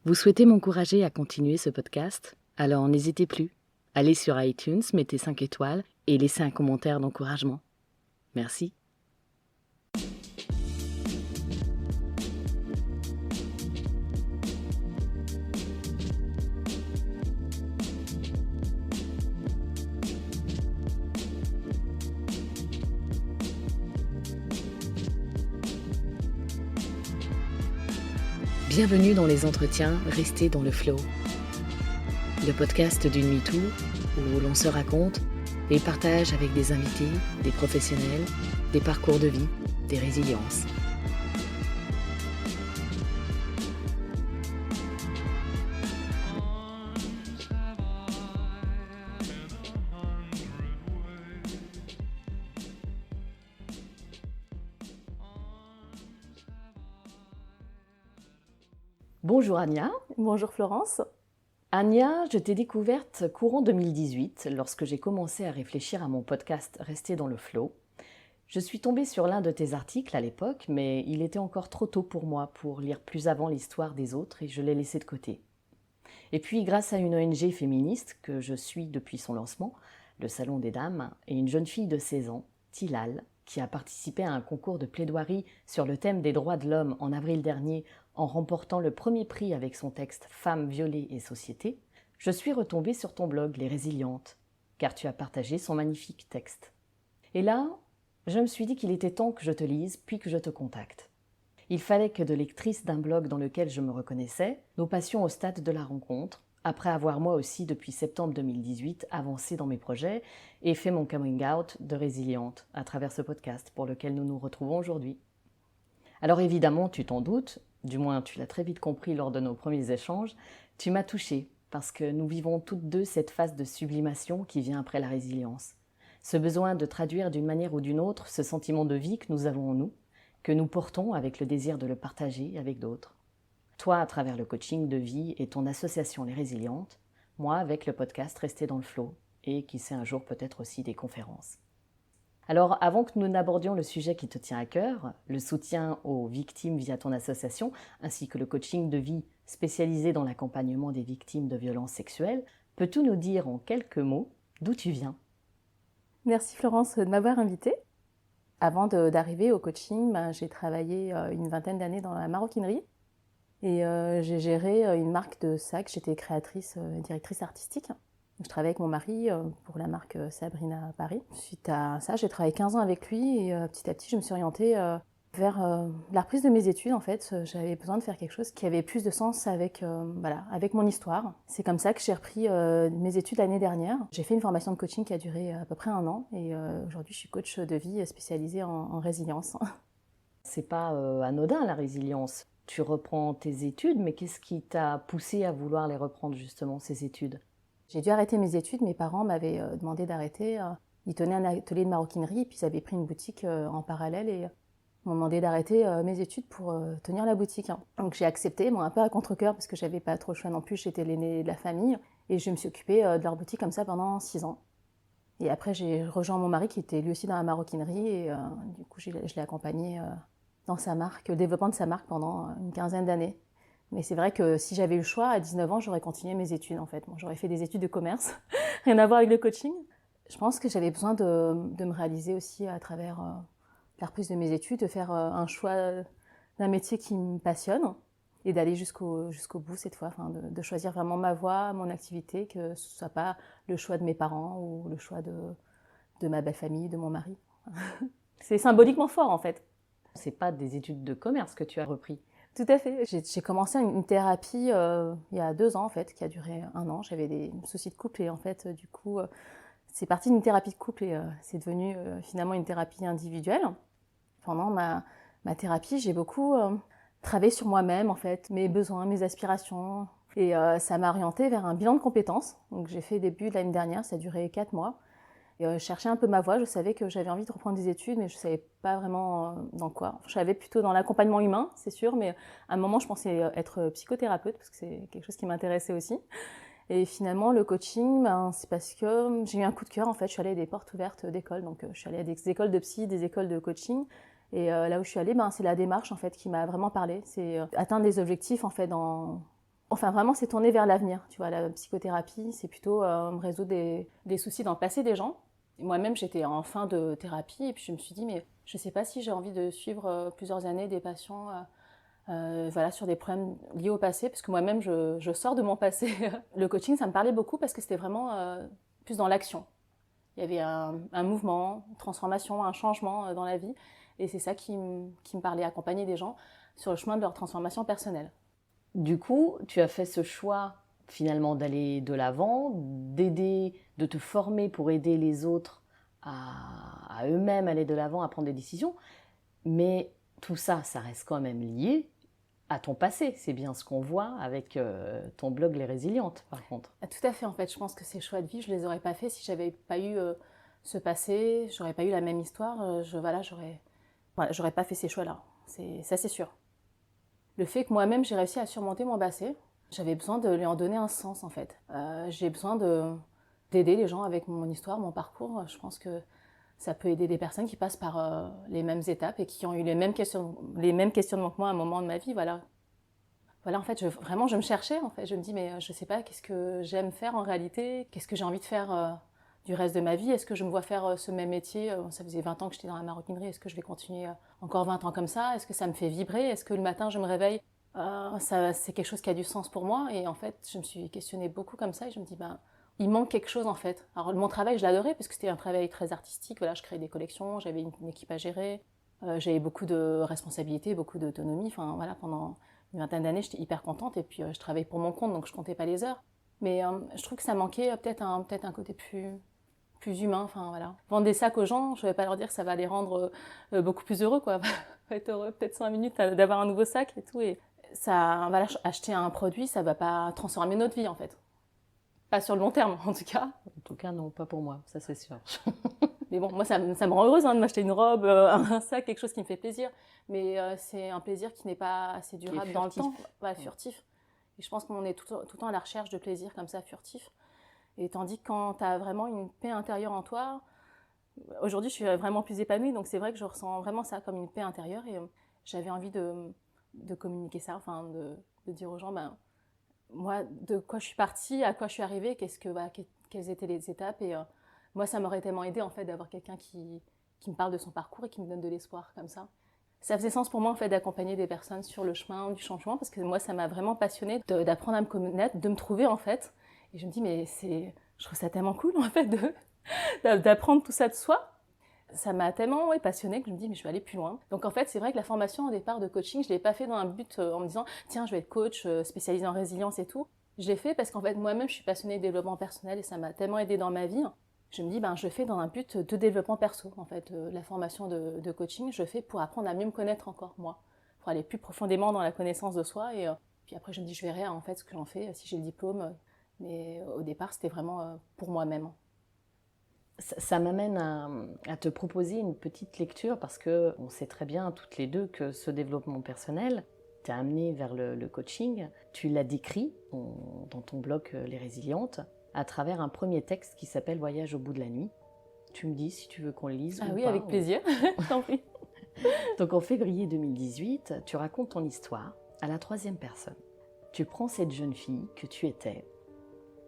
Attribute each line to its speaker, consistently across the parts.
Speaker 1: Vous souhaitez m'encourager à continuer ce podcast? Alors n'hésitez plus. Allez sur iTunes, mettez 5 étoiles et laissez un commentaire d'encouragement. Merci. Bienvenue dans les entretiens Restez dans le flow. Le podcast d'une MeToo où l'on se raconte et partage avec des invités, des professionnels, des parcours de vie, des résiliences. Bonjour Anya.
Speaker 2: Bonjour Florence.
Speaker 1: Anya, je t'ai découverte courant 2018 lorsque j'ai commencé à réfléchir à mon podcast Rester dans le flow. Je suis tombée sur l'un de tes articles à l'époque, mais il était encore trop tôt pour moi pour lire plus avant l'histoire des autres et je l'ai laissé de côté. Et puis, grâce à une ONG féministe que je suis depuis son lancement, le Salon des Dames, et une jeune fille de 16 ans, Tilal, qui a participé à un concours de plaidoirie sur le thème des droits de l'homme en avril dernier en remportant le premier prix avec son texte « Femmes, violées et société », je suis retombée sur ton blog « Les Résilientes », car tu as partagé son magnifique texte. Et là, je me suis dit qu'il était temps que je te lise, puis que je te contacte. Il fallait que de lectrice d'un blog dans lequel je me reconnaissais, nous passions au stade de la rencontre, après avoir moi aussi depuis septembre 2018 avancé dans mes projets et fait mon coming out de résiliente à travers ce podcast pour lequel nous nous retrouvons aujourd'hui. Alors évidemment, tu t'en doutes, du moins tu l'as très vite compris lors de nos premiers échanges, tu m'as touchée parce que nous vivons toutes deux cette phase de sublimation qui vient après la résilience. Ce besoin de traduire d'une manière ou d'une autre ce sentiment de vie que nous avons en nous, que nous portons avec le désir de le partager avec d'autres. Toi à travers le coaching de vie et ton association Les Résilientes, moi avec le podcast Rester dans le flow et qui sait un jour peut-être aussi des conférences. Alors avant que nous n'abordions le sujet qui te tient à cœur, le soutien aux victimes via ton association ainsi que le coaching de vie spécialisé dans l'accompagnement des victimes de violences sexuelles, peux-tu nous dire en quelques mots d'où tu viens ?
Speaker 2: Merci Florence de m'avoir invitée. Avant d'arriver au coaching, j'ai travaillé une vingtaine d'années dans la maroquinerie et j'ai géré une marque de sacs. J'étais créatrice et directrice artistique. Je travaillais avec mon mari pour la marque Sabrina à Paris. Suite à ça, j'ai travaillé 15 ans avec lui et petit à petit, je me suis orientée vers la reprise de mes études. En fait, j'avais besoin de faire quelque chose qui avait plus de sens avec mon histoire. C'est comme ça que j'ai repris mes études l'année dernière. J'ai fait une formation de coaching qui a duré à peu près 1 an et aujourd'hui, je suis coach de vie spécialisée en résilience.
Speaker 1: C'est pas anodin la résilience. Tu reprends tes études, mais qu'est-ce qui t'a poussé à vouloir les reprendre justement, ces études ?
Speaker 2: J'ai dû arrêter mes études, mes parents m'avaient demandé d'arrêter. Ils tenaient un atelier de maroquinerie et puis ils avaient pris une boutique en parallèle et m'ont demandé d'arrêter mes études pour tenir la boutique. Donc j'ai accepté, un peu à contre-cœur parce que j'avais pas trop le choix non plus, j'étais l'aînée de la famille. Et je me suis occupée de leur boutique comme ça pendant 6 ans. Et après j'ai rejoint mon mari qui était lui aussi dans la maroquinerie et du coup je l'ai accompagné dans sa marque, le développement de sa marque pendant une quinzaine d'années. Mais c'est vrai que si j'avais eu le choix, à 19 ans, j'aurais continué mes études en fait. J'aurais fait des études de commerce, rien à voir avec le coaching. Je pense que j'avais besoin de me réaliser aussi à travers la reprise de mes études, de faire un choix d'un métier qui me passionne et d'aller jusqu'au bout cette fois, de choisir vraiment ma voie, mon activité, que ce ne soit pas le choix de mes parents ou le choix de ma belle famille, de mon mari. C'est symboliquement fort en fait.
Speaker 1: C'est pas des études de commerce que tu as repris.
Speaker 2: Tout à fait. J'ai commencé une thérapie il y a 2 ans en fait, qui a duré 1 an. J'avais des soucis de couple et en fait, du coup, c'est parti d'une thérapie de couple et c'est devenu finalement une thérapie individuelle. Pendant ma thérapie, j'ai beaucoup travaillé sur moi-même en fait, mes besoins, mes aspirations. Et ça m'a orientée vers un bilan de compétences. Donc j'ai fait début de l'année dernière, ça a duré 4 mois. Et je cherchais un peu ma voie, je savais que j'avais envie de reprendre des études, mais je ne savais pas vraiment dans quoi. Je savais plutôt dans l'accompagnement humain, c'est sûr, mais à un moment, je pensais être psychothérapeute, parce que c'est quelque chose qui m'intéressait aussi. Et finalement, le coaching, c'est parce que j'ai eu un coup de cœur, en fait. Je suis allée à des portes ouvertes d'écoles, donc je suis allée à des écoles de psy, des écoles de coaching. Et là où je suis allée, c'est la démarche, en fait, qui m'a vraiment parlé. C'est atteindre des objectifs, en fait, dans Enfin, vraiment, c'est tourné vers l'avenir. Tu vois, la psychothérapie, c'est plutôt me résoudre des soucis dans le passé des gens. Et moi-même, j'étais en fin de thérapie et puis je me suis dit, mais je ne sais pas si j'ai envie de suivre plusieurs années des patients voilà, sur des problèmes liés au passé, parce que moi-même, je sors de mon passé. Le coaching, ça me parlait beaucoup parce que c'était vraiment plus dans l'action. Il y avait un mouvement, une transformation, un changement dans la vie. Et c'est ça qui me parlait, accompagner des gens sur le chemin de leur transformation personnelle.
Speaker 1: Du coup, tu as fait ce choix finalement d'aller de l'avant, d'aider, de te former pour aider les autres à eux-mêmes aller de l'avant, à prendre des décisions. Mais tout ça, ça reste quand même lié à ton passé. C'est bien ce qu'on voit avec ton blog Les Résilientes, par contre.
Speaker 2: Tout à fait, en fait. Je pense que ces choix de vie, je ne les aurais pas faits si j'avais pas eu ce passé, j'aurais pas eu la même histoire. J'aurais pas fait ces choix-là. Ça, c'est sûr. Le fait que moi-même, j'ai réussi à surmonter mon passé, j'avais besoin de lui en donner un sens, en fait. J'ai besoin d'aider les gens avec mon histoire, mon parcours. Je pense que ça peut aider des personnes qui passent par les mêmes étapes et qui ont eu les mêmes questionnements que moi à un moment de ma vie. Voilà, en fait, vraiment, je me cherchais. En fait. Je me dis, mais je ne sais pas, qu'est-ce que j'aime faire en réalité? Qu'est-ce que j'ai envie de faire du reste de ma vie? Est-ce que je me vois faire ce même métier? Ça faisait 20 ans que j'étais dans la maroquinerie. Est-ce que je vais continuer encore 20 ans comme ça? Est-ce que ça me fait vibrer? Est-ce que le matin, je me réveille? C'est quelque chose qui a du sens pour moi. Et en fait, je me suis questionnée beaucoup comme ça. Et je me dis, ben, il manque quelque chose en fait. Alors, mon travail, je l'adorais parce que c'était un travail très artistique. Voilà, je créais des collections, j'avais une équipe à gérer. J'avais beaucoup de responsabilités, beaucoup d'autonomie. Enfin, voilà, pendant une vingtaine d'années, j'étais hyper contente et puis je travaillais pour mon compte, donc je comptais pas les heures. Mais je trouve que ça manquait peut-être un côté plus humain. Enfin voilà, vendre des sacs aux gens, je vais pas leur dire que ça va les rendre beaucoup plus heureux, quoi. Être heureux peut-être 5 minutes d'avoir un nouveau sac et tout. Et ça, voilà, acheter un produit, ça va pas transformer notre vie en fait. Pas sur le long terme en tout cas.
Speaker 1: En tout cas, non, pas pour moi, ça c'est sûr.
Speaker 2: Mais bon, moi, ça me rend heureuse de m'acheter une robe, un sac, quelque chose qui me fait plaisir. Mais c'est un plaisir qui n'est pas assez durable dans le temps. Ouais, furtif. Et je pense qu'on est tout le temps à la recherche de plaisir comme ça, furtif. Et tandis que quand tu as vraiment une paix intérieure en toi, aujourd'hui, je suis vraiment plus épanouie. Donc c'est vrai que je ressens vraiment ça comme une paix intérieure. Et j'avais envie de communiquer ça, enfin, de dire aux gens, ben, moi, de quoi je suis partie, à quoi je suis arrivée, quelles étaient les étapes. Et moi, ça m'aurait tellement aidé en fait d'avoir quelqu'un qui me parle de son parcours et qui me donne de l'espoir comme ça. Ça faisait sens pour moi en fait d'accompagner des personnes sur le chemin du changement parce que moi, ça m'a vraiment passionnée d'apprendre à me connaître, de me trouver en fait. Et je me dis mais je trouve ça tellement cool en fait d'apprendre tout ça de soi. Ça m'a tellement passionnée que je me dis mais je vais aller plus loin. Donc en fait c'est vrai que la formation au départ de coaching, je l'ai pas fait dans un but en me disant tiens je vais être coach spécialisé en résilience et tout. Je l'ai fait parce qu'en fait moi-même je suis passionnée de développement personnel et ça m'a tellement aidée dans ma vie. Je me dis ben je le fais dans un but de développement perso en fait. La formation de coaching je fais pour apprendre à mieux me connaître encore moi, pour aller plus profondément dans la connaissance de soi et puis après je me dis je verrai en fait ce que j'en fais si j'ai le diplôme. Mais au départ c'était vraiment pour moi-même.
Speaker 1: Ça m'amène à te proposer une petite lecture parce que on sait très bien toutes les deux que ce développement personnel t'a amené vers le coaching. Tu l'as décrit dans ton blog Les Résilientes à travers un premier texte qui s'appelle Voyage au bout de la nuit. Tu me dis si tu veux qu'on le lise ou pas.
Speaker 2: Ah oui, avec plaisir, t'en prie.
Speaker 1: Donc en février 2018, tu racontes ton histoire à la troisième personne. Tu prends cette jeune fille que tu étais,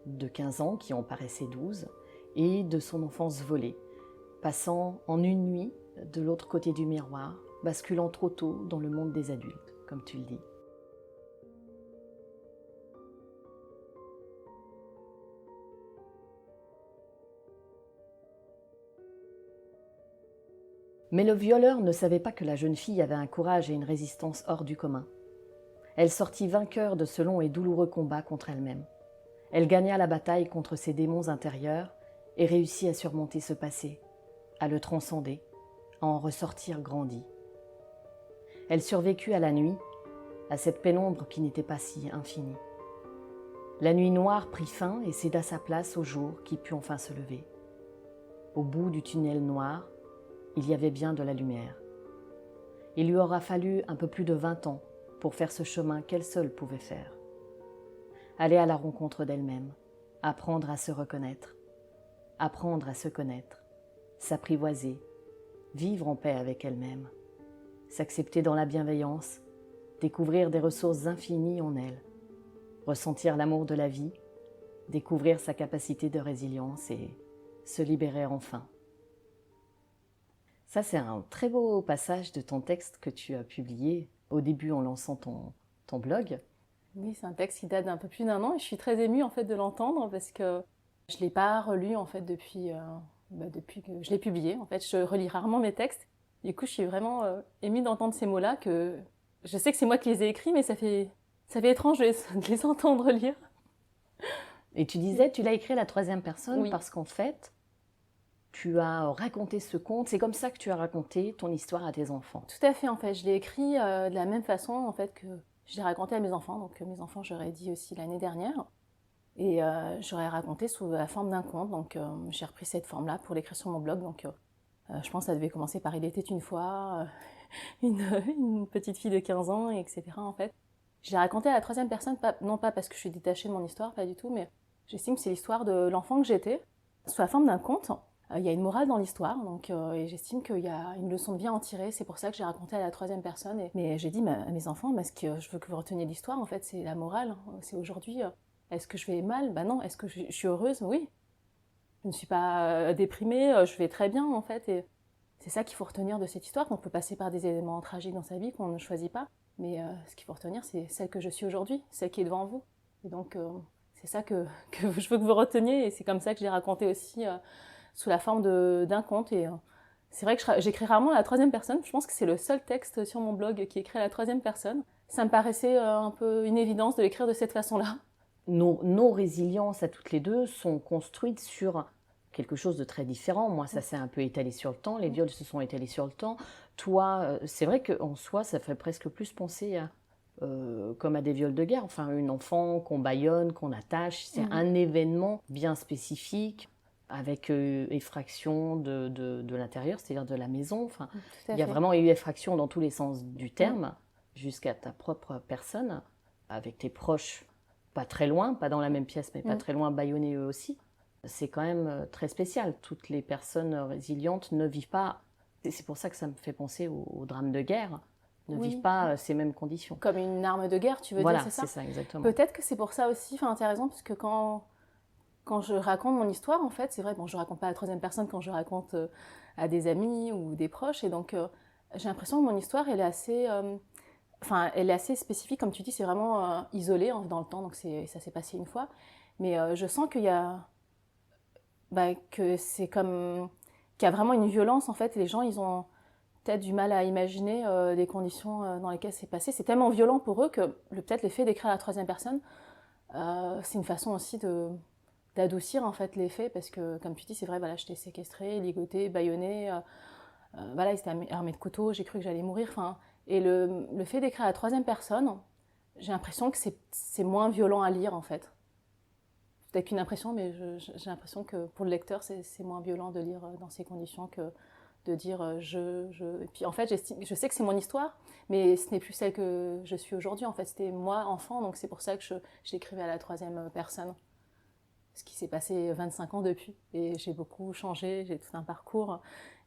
Speaker 1: de 15 ans qui en paraissait 12, et de son enfance volée, passant en une nuit de l'autre côté du miroir, basculant trop tôt dans le monde des adultes, comme tu le dis. Mais le violeur ne savait pas que la jeune fille avait un courage et une résistance hors du commun. Elle sortit vainqueur de ce long et douloureux combat contre elle-même. Elle gagna la bataille contre ses démons intérieurs et réussit à surmonter ce passé, à le transcender, à en ressortir grandi. Elle survécut à la nuit, à cette pénombre qui n'était pas si infinie. La nuit noire prit fin et céda sa place au jour qui put enfin se lever. Au bout du tunnel noir, il y avait bien de la lumière. Il lui aura fallu un peu plus de 20 ans pour faire ce chemin qu'elle seule pouvait faire. Aller à la rencontre d'elle-même, apprendre à se reconnaître, apprendre à se connaître, s'apprivoiser, vivre en paix avec elle-même, s'accepter dans la bienveillance, découvrir des ressources infinies en elle. ressentir l'amour de la vie, découvrir sa capacité de résilience et se libérer enfin. Ça, c'est un très beau passage de ton texte que tu as publié au début en lançant ton blog.
Speaker 2: Oui, c'est un texte qui date d'un peu plus d'1 an et je suis très émue en fait de l'entendre parce que je ne l'ai pas relu en fait depuis que je l'ai publié. En fait, je relis rarement mes textes. Du coup, je suis vraiment émue d'entendre ces mots-là que je sais que c'est moi qui les ai écrits, mais ça fait étrange de les entendre lire.
Speaker 1: Et tu disais, tu l'as écrit à la 3e personne
Speaker 2: Oui.
Speaker 1: parce qu'en fait, tu as raconté ce conte. C'est comme ça que tu as raconté ton histoire à tes enfants.
Speaker 2: Tout à fait, en fait. Je l'ai écrit de la même façon en fait que je l'ai raconté à mes enfants. Donc mes enfants, j'aurais dit aussi l'année dernière. Et j'aurais raconté sous la forme d'un conte. Donc j'ai repris cette forme-là pour l'écrire sur mon blog. Donc je pense que ça devait commencer par Il était une fois, une petite fille de 15 ans, etc. En fait. Je l'ai raconté à la 3e personne, non pas parce que je suis détachée de mon histoire, pas du tout, mais j'estime que c'est l'histoire de l'enfant que j'étais, sous la forme d'un conte. Il y a une morale dans l'histoire, donc, et j'estime qu'il y a une leçon de vie à en tirer. C'est pour ça que j'ai raconté à la 3e personne. Mais j'ai dit à mes enfants, ce que je veux que vous reteniez l'histoire, en fait, c'est la morale. C'est aujourd'hui, est-ce que je vais mal ? Non. Est-ce que je suis heureuse ? Oui. Je ne suis pas déprimée, je vais très bien, en fait. Et c'est ça qu'il faut retenir de cette histoire, qu'on peut passer par des éléments tragiques dans sa vie qu'on ne choisit pas. Mais ce qu'il faut retenir, c'est celle que je suis aujourd'hui, celle qui est devant vous. Et donc, c'est ça que je veux que vous reteniez. Et c'est comme ça que j'ai raconté aussi sous la forme d'un conte. Et c'est vrai que j'écris rarement à la 3e personne. Je pense que c'est le seul texte sur mon blog qui est écrit à la 3e personne. Ça me paraissait un peu une évidence de l'écrire de cette façon-là.
Speaker 1: Nos résiliences à toutes les deux sont construites sur quelque chose de très différent. Moi, ça s'est un peu étalé sur le temps. Les viols se sont étalés sur le temps. Toi, c'est vrai qu'en soi, ça fait presque plus penser à, comme à des viols de guerre. Enfin, une enfant qu'on bâillonne, qu'on attache. C'est un événement bien spécifique avec effraction de l'intérieur, c'est-à-dire de la maison. Enfin, il y a vraiment eu effraction dans tous les sens du terme, jusqu'à ta propre personne, avec tes proches, pas très loin, pas dans la même pièce, mais pas très loin, bâillonnés eux aussi. C'est quand même très spécial. Toutes les personnes résilientes ne vivent pas, c'est pour ça que ça me fait penser au drame de guerre, ne vivent pas ces mêmes conditions.
Speaker 2: Comme une arme de guerre, tu veux
Speaker 1: voilà,
Speaker 2: dire, c'est ça ?
Speaker 1: C'est ça, exactement.
Speaker 2: Peut-être que c'est pour ça aussi, enfin, tu as raison, parce que quand je raconte mon histoire, en fait, c'est vrai, bon, je raconte pas à la 3e personne quand je raconte à des amis ou des proches, et donc j'ai l'impression que mon histoire, elle est assez spécifique, comme tu dis, c'est vraiment isolé dans le temps, donc ça s'est passé une fois, mais je sens qu'il y a, que c'est comme, qu'il y a vraiment une violence, en fait, et les gens, ils ont peut-être du mal à imaginer les conditions dans lesquelles c'est passé. C'est tellement violent pour eux que peut-être le fait d'écrire à la 3e personne, c'est une façon aussi d'adoucir en fait les faits, parce que comme tu dis, c'est vrai, voilà, j'étais séquestrée, ligotée, bâillonnée, voilà, ils étaient armés de couteaux, j'ai cru que j'allais mourir, enfin, et le fait d'écrire à la 3e personne, j'ai l'impression que c'est moins violent à lire en fait. C'est peut-être qu'une impression, mais j'ai l'impression que pour le lecteur, c'est moins violent de lire dans ces conditions que de dire Et puis en fait, je sais que c'est mon histoire, mais ce n'est plus celle que je suis aujourd'hui. En fait, c'était moi, enfant, donc c'est pour ça que j'écrivais à la 3e personne. Ce qui s'est passé 25 ans depuis. Et j'ai beaucoup changé, j'ai tout un parcours.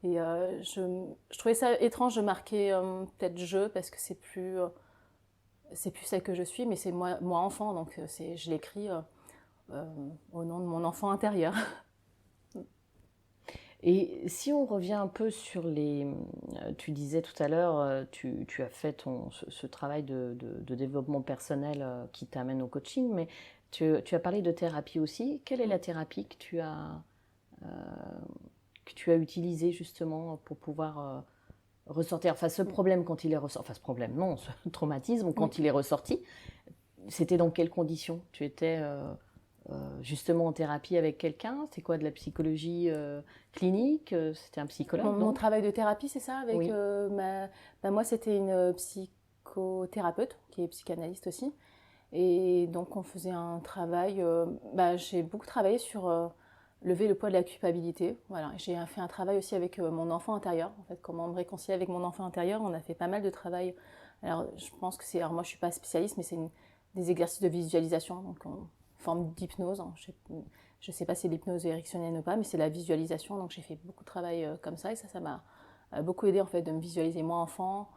Speaker 2: Et je trouvais ça étrange de marquer peut-être je, parce que c'est plus celle que je suis, mais c'est moi enfant, donc je l'écris au nom de mon enfant intérieur.
Speaker 1: Et si on revient un peu sur les... Tu disais tout à l'heure, tu as fait ce travail de développement personnel qui t'amène au coaching, mais tu as parlé de thérapie aussi. Quelle est la thérapie que tu as utilisée justement pour pouvoir ressortir, enfin ce problème quand il est ressorti, enfin ce problème non, ce traumatisme quand il est ressorti, c'était dans quelles conditions ? Tu étais... justement en thérapie avec quelqu'un? C'est quoi, de la psychologie clinique? C'était un psychologue?
Speaker 2: Mon travail de thérapie, c'est ça avec
Speaker 1: oui.
Speaker 2: Moi, c'était une psychothérapeute qui est psychanalyste aussi. Et donc, on faisait un travail... j'ai beaucoup travaillé sur lever le poids de la culpabilité. Voilà. J'ai fait un travail aussi avec mon enfant intérieur. En fait, comment me réconcilier avec mon enfant intérieur. On a fait pas mal de travail. Alors, je pense que c'est... Alors, moi, je ne suis pas spécialiste, mais c'est des exercices de visualisation. Donc, forme d'hypnose. Je ne sais pas si c'est l'hypnose ericksonienne ou pas, mais c'est la visualisation. Donc j'ai fait beaucoup de travail comme ça, et ça m'a beaucoup aidé en fait de me visualiser moi enfant,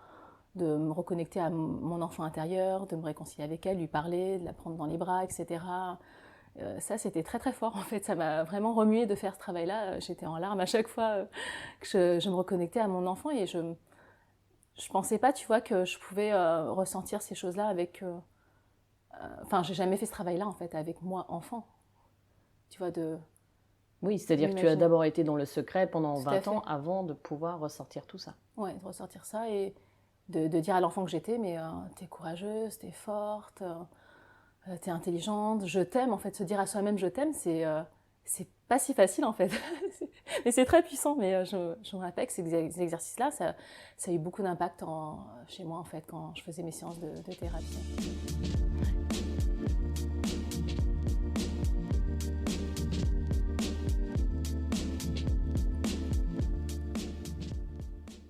Speaker 2: de me reconnecter à mon enfant intérieur, de me réconcilier avec elle, lui parler, de la prendre dans les bras, etc. Ça, c'était très très fort en fait. Ça m'a vraiment remué de faire ce travail-là. J'étais en larmes à chaque fois que je me reconnectais à mon enfant et je pensais pas, tu vois, que je pouvais ressentir ces choses-là avec. Enfin, j'ai jamais fait ce travail-là en fait avec moi enfant. Tu vois, de
Speaker 1: Oui, c'est-à-dire que tu as
Speaker 2: m'imaginer.
Speaker 1: d'abord été dans le secret pendant
Speaker 2: Tout à
Speaker 1: 20 ans
Speaker 2: fait.
Speaker 1: avant de pouvoir ressortir tout ça.
Speaker 2: Ouais, de ressortir ça et de dire à l'enfant que j'étais, mais t'es courageuse, t'es forte, t'es intelligente, je t'aime. En fait, se dire à soi-même je t'aime, c'est pas si facile en fait. Mais c'est très puissant. Mais je me rappelle que ces exercices-là, ça a eu beaucoup d'impact chez moi en fait quand je faisais mes séances de thérapie.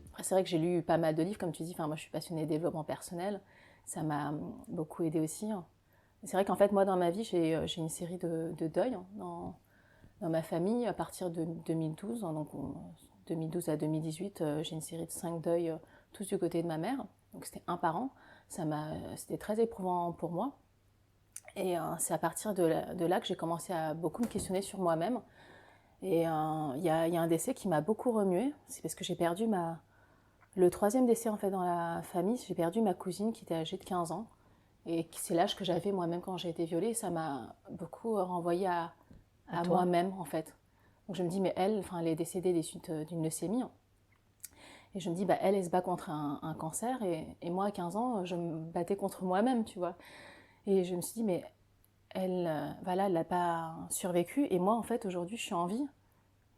Speaker 2: Après, c'est vrai que j'ai lu pas mal de livres, comme tu dis. Enfin, moi, je suis passionnée de développement personnel. Ça m'a beaucoup aidée aussi. C'est vrai qu'en fait, moi, dans ma vie, j'ai une série de deuils dans ma famille à partir de 2012. Donc, 2012 à 2018, j'ai une série de 5 deuils, tous du côté de ma mère. Donc, c'était un par an. C'était très éprouvant pour moi. Et c'est à partir de là que j'ai commencé à beaucoup me questionner sur moi-même. Et il y a un décès qui m'a beaucoup remuée. C'est parce que j'ai perdu le troisième décès en fait dans la famille. J'ai perdu ma cousine qui était âgée de 15 ans. Et c'est l'âge que j'avais moi-même quand j'ai été violée. Et ça m'a beaucoup renvoyée à
Speaker 1: toi?
Speaker 2: moi-même en fait. Donc je me dis, mais elle est décédée des suites d'une leucémie. Et je me dis, bah, elle se bat contre un cancer. Et moi, à 15 ans, je me battais contre moi-même, tu vois. Et je me suis dit, mais voilà, elle n'a pas survécu. Et moi, en fait, aujourd'hui, je suis en vie.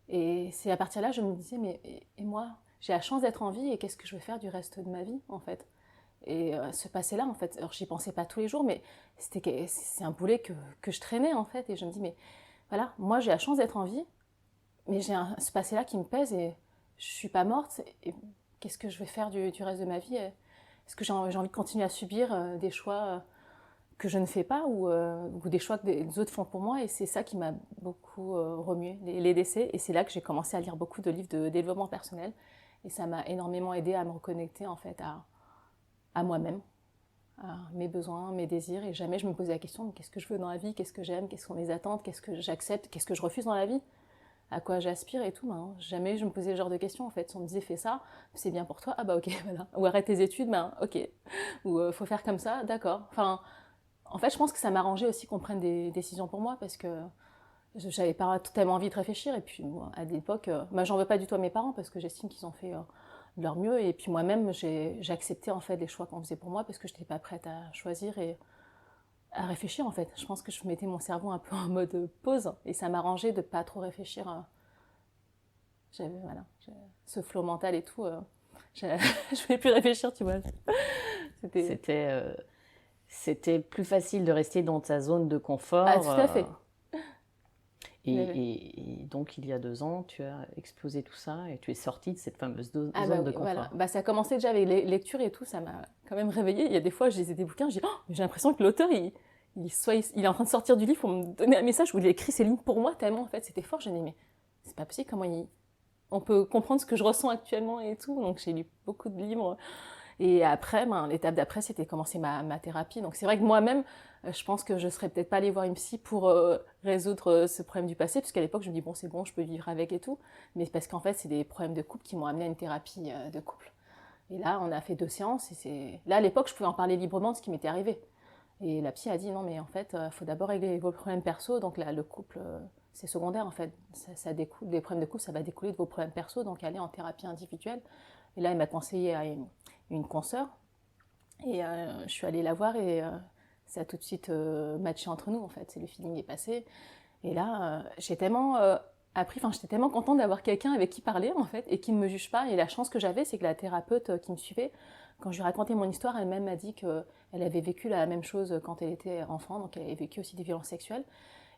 Speaker 2: Et c'est à partir de là, je me disais, mais et moi, j'ai la chance d'être en vie. Et qu'est-ce que je vais faire du reste de ma vie, en fait? Et ce passé-là, en fait, alors j'y pensais pas tous les jours, mais c'est un boulet que je traînais, en fait. Et je me dis, mais voilà, moi, j'ai la chance d'être en vie. Mais ce passé-là qui me pèse et je suis pas morte. Et qu'est-ce que je vais faire du reste de ma vie? Est-ce que j'ai envie de continuer à subir des choix que je ne fais pas ou des choix que des autres font pour moi? Et c'est ça qui m'a beaucoup remué, les décès. Et c'est là que j'ai commencé à lire beaucoup de livres de développement personnel. Et ça m'a énormément aidé à me reconnecter en fait à moi-même, à mes besoins, mes désirs. Et jamais je me posais la question, mais qu'est-ce que je veux dans la vie? Qu'est-ce que j'aime? Quelles sont mes attentes? Qu'est-ce que j'accepte? Qu'est-ce que je refuse dans la vie? À quoi j'aspire et tout. Ben, jamais je me posais ce genre de questions en fait. On me disait fais ça, c'est bien pour toi, ah bah ok, voilà. Ou arrête tes études, ben ok. Ou faut faire comme ça, d'accord. Enfin, en fait, je pense que ça m'arrangeait aussi qu'on prenne des décisions pour moi parce que j'avais pas tellement envie de réfléchir. Et puis moi, à l'époque, j'en veux pas du tout à mes parents parce que j'estime qu'ils ont fait de leur mieux. Et puis moi-même, j'ai accepté en fait les choix qu'on faisait pour moi parce que je n'étais pas prête à choisir et à réfléchir en fait. Je pense que je mettais mon cerveau un peu en mode pause et ça m'arrangeait de pas trop réfléchir. J'avais voilà, ce flow mental et tout. Je ne voulais plus réfléchir, tu vois. C'était...
Speaker 1: C'était c'était plus facile de rester dans ta zone de
Speaker 2: Ah,
Speaker 1: confort.
Speaker 2: tout à fait.
Speaker 1: Et donc, il y a 2 ans, tu as explosé tout ça et tu es sortie de cette fameuse
Speaker 2: Ah
Speaker 1: zone
Speaker 2: bah
Speaker 1: de
Speaker 2: oui, voilà.
Speaker 1: confort.
Speaker 2: Bah, ça a commencé déjà avec les lectures et tout, ça m'a quand même réveillée. Il y a des fois, je lisais des bouquins, je dis, oh, mais j'ai l'impression que l'auteur, il est en train de sortir du livre pour me donner un message où il a écrit ces lignes pour moi, tellement en fait c'était fort. J'ai dit, mais c'est pas possible, on peut comprendre ce que je ressens actuellement et tout. Donc j'ai lu beaucoup de livres. Et après, l'étape d'après, c'était commencer ma thérapie. Donc c'est vrai que moi-même, je pense que je serais peut-être pas allée voir une psy pour résoudre ce problème du passé, parce qu'à l'époque, je me dis, bon, c'est bon, je peux vivre avec et tout. Mais parce qu'en fait, c'est des problèmes de couple qui m'ont amené à une thérapie de couple. Et là, on a fait 2 séances. Là, à l'époque, je pouvais en parler librement de ce qui m'était arrivé. Et la psy a dit, non, mais en fait, il faut d'abord régler vos problèmes perso. Donc là, le couple, c'est secondaire, en fait. Ça découle, des problèmes de couple, ça va découler de vos problèmes perso. Donc aller en thérapie individuelle. Et là, elle m'a conseillé à une consoeur. Et je suis allée la voir et ça a tout de suite matché entre nous, en fait. Le feeling est passé. Et là, j'ai tellement appris, j'étais tellement contente d'avoir quelqu'un avec qui parler, en fait, et qui ne me juge pas. Et la chance que j'avais, c'est que la thérapeute qui me suivait, quand je lui racontais mon histoire, elle-même m'a dit qu'elle avait vécu la même chose quand elle était enfant, donc elle avait vécu aussi des violences sexuelles.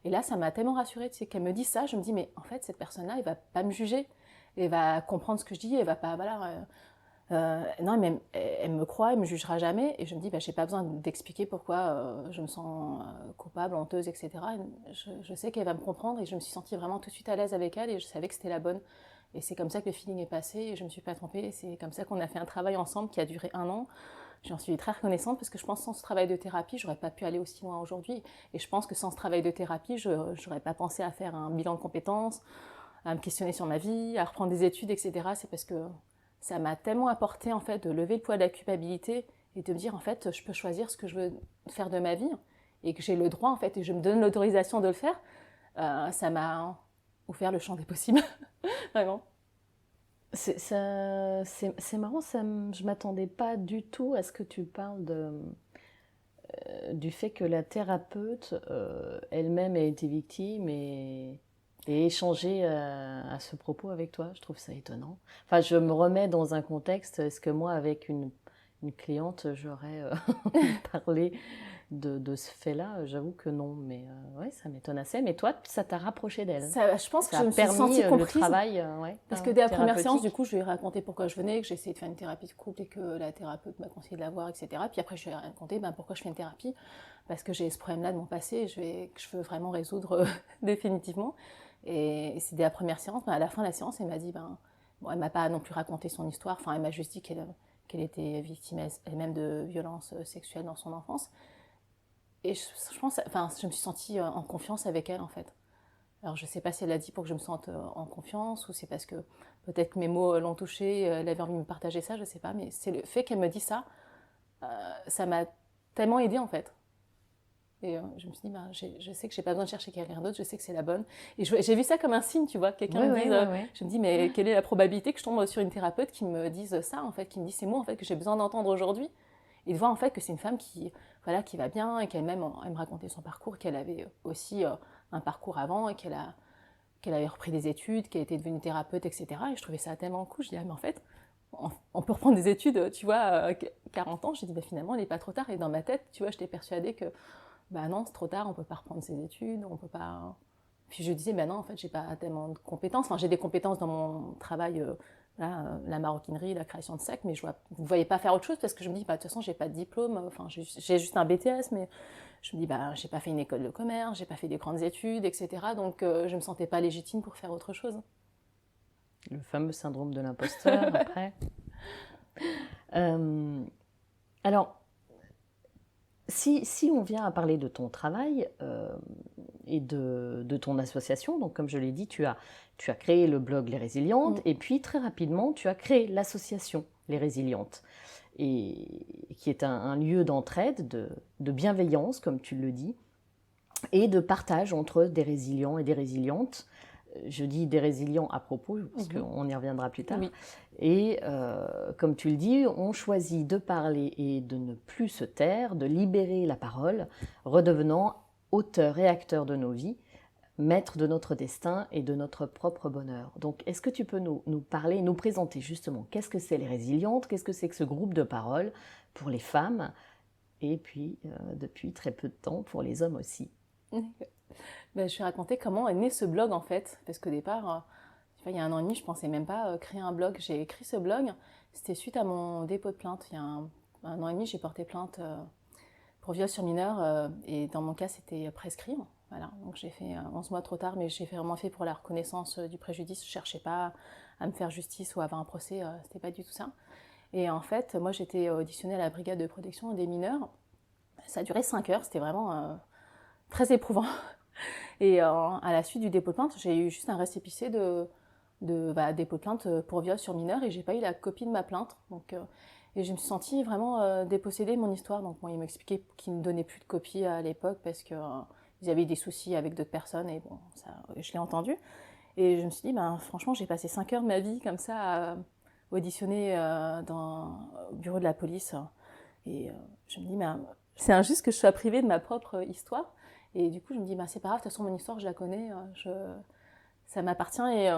Speaker 2: Et là, ça m'a tellement rassurée, tu sais, qu'elle me dise ça. Je me dis, mais en fait, cette personne-là, elle va pas me juger. Elle va comprendre ce que je dis, elle va pas, voilà, non, mais elle me croit, elle me jugera jamais. Et je me dis, bah, j'ai pas besoin d'expliquer pourquoi je me sens coupable, honteuse, etc. Je sais qu'elle va me comprendre et je me suis sentie vraiment tout de suite à l'aise avec elle et je savais que c'était la bonne. Et c'est comme ça que le feeling est passé et je ne me suis pas trompée. C'est comme ça qu'on a fait un travail ensemble qui a duré 1 an. J'en suis très reconnaissante parce que je pense que sans ce travail de thérapie, je n'aurais pas pu aller aussi loin aujourd'hui. Et je pense que sans ce travail de thérapie, je n'aurais pas pensé à faire un bilan de compétences, à me questionner sur ma vie, à reprendre des études, etc. C'est parce que ça m'a tellement apporté en fait de lever le poids de la culpabilité et de me dire en fait je peux choisir ce que je veux faire de ma vie et que j'ai le droit en fait et je me donne l'autorisation de le faire. Ça m'a ouvert le champ des possibles, vraiment.
Speaker 1: C'est marrant, je ne m'attendais pas du tout à ce que tu parles du fait que la thérapeute elle-même a été victime et échangé à ce propos avec toi. Je trouve ça étonnant. Enfin, je me remets dans un contexte, est-ce que moi, avec une cliente, j'aurais parlé de ce fait-là? J'avoue que non, mais ouais, ça m'étonne assez. Mais toi, ça t'a rapproché d'elle.
Speaker 2: Je pense que
Speaker 1: Ça
Speaker 2: je
Speaker 1: a
Speaker 2: me suis
Speaker 1: permis
Speaker 2: sentie
Speaker 1: le
Speaker 2: comprise.
Speaker 1: travail, ouais,
Speaker 2: Parce que dès la première séance,
Speaker 1: thérapeutique.
Speaker 2: du coup, je lui ai raconté pourquoi je venais, que j'ai essayé de faire une thérapie de couple et que la thérapeute m'a conseillé de la voir, etc. Puis après, je lui ai raconté pourquoi je fais une thérapie. Parce que j'ai ce problème-là de mon passé et que je veux vraiment résoudre définitivement. Et c'est dès la première séance, à la fin de la séance, elle m'a dit, bon, elle m'a pas non plus raconté son histoire, enfin, elle m'a juste dit qu'elle était victime elle-même de violences sexuelles dans son enfance. Et je pense, enfin, je me suis sentie en confiance avec elle, en fait. Alors, je ne sais pas si elle a dit pour que je me sente en confiance ou c'est parce que peut-être que mes mots l'ont touchée, elle avait envie de me partager ça, je ne sais pas. Mais c'est le fait qu'elle me dise ça, ça m'a tellement aidée, en fait. Et je me suis dit, je sais que je n'ai pas besoin de chercher quelqu'un d'autre, je sais que c'est la bonne. Et j'ai vu ça comme un signe, tu vois. Quelqu'un
Speaker 1: Ouais,
Speaker 2: me
Speaker 1: ouais,
Speaker 2: dise,
Speaker 1: ouais, ouais.
Speaker 2: je me dis, mais quelle est la probabilité que je tombe sur une thérapeute qui me dise ça, en fait, qui me dise ces mots, en fait, que j'ai besoin d'entendre aujourd'hui. Et de voir, en fait, que c'est une femme voilà, qui va bien et qu'elle-même, elle me racontait son parcours, qu'elle avait aussi un parcours avant et qu'elle avait repris des études, qu'elle était devenue thérapeute, etc. Et je trouvais ça tellement cool. Je dis, mais en fait, on peut reprendre des études, tu vois, 40 ans. J'ai dit, finalement, il n'est pas trop tard. Et dans ma tête, tu vois, j'étais persuadée que, non, c'est trop tard, on ne peut pas reprendre ses études, on peut pas... Puis je disais, non, en fait, j'ai pas tellement de compétences. Enfin, j'ai des compétences dans mon travail, la maroquinerie, la création de sacs, mais vous ne voyez pas faire autre chose parce que je me dis, de toute façon, j'ai pas de diplôme. Enfin, j'ai juste un BTS, mais je me dis, j'ai pas fait une école de commerce, j'ai pas fait des grandes études, etc. Donc, je me sentais pas légitime pour faire autre chose.
Speaker 1: Le fameux syndrome de l'imposteur, après. Alors, si on vient à parler de ton travail et de ton association, donc comme je l'ai dit, tu as créé le blog Les Résilientes et puis très rapidement, tu as créé l'association Les Résilientes, et qui est un lieu d'entraide, de bienveillance, comme tu le dis, et de partage entre des résilients et des résilientes. Je dis des résilients à propos, parce qu'on y reviendra plus tard.
Speaker 2: Oui.
Speaker 1: Et comme tu le dis, on choisit de parler et de ne plus se taire, de libérer la parole, redevenant auteur et acteur de nos vies, maître de notre destin et de notre propre bonheur. Donc, est-ce que tu peux nous parler, nous présenter justement qu'est-ce que c'est les résilientes, qu'est-ce que c'est que ce groupe de parole pour les femmes, et puis depuis très peu de temps pour les hommes aussi.
Speaker 2: Je vais raconter comment est né ce blog en fait, parce qu'au départ, il y a 1 an et demi, je ne pensais même pas créer un blog. J'ai écrit ce blog, c'était suite à mon dépôt de plainte. Il y a un an et demi, j'ai porté plainte pour viol sur mineur et dans mon cas, c'était prescrit. Voilà, donc j'ai fait 11 mois trop tard, mais j'ai vraiment fait pour la reconnaissance du préjudice. Je ne cherchais pas à me faire justice ou à avoir un procès, c'était pas du tout ça. Et en fait, moi j'étais auditionnée à la brigade de protection des mineurs. Ça a duré 5 heures, c'était vraiment très éprouvant. Et à la suite du dépôt de plainte, j'ai eu juste un récépissé de dépôt de plainte pour viol sur mineur et j'ai pas eu la copie de ma plainte. Donc, et je me suis sentie vraiment dépossédée de mon histoire. Donc bon, ils m'expliquaient qu'ils ne me donnaient plus de copie à l'époque parce qu'ils avaient eu des soucis avec d'autres personnes et bon, ça, je l'ai entendu. Et je me suis dit, franchement, j'ai passé 5 heures de ma vie comme ça à auditionner au bureau de la police. Et je me dis, c'est injuste que je sois privée de ma propre histoire. Et du coup, je me dis, c'est pas grave, de toute façon, mon histoire, je la connais, ça m'appartient et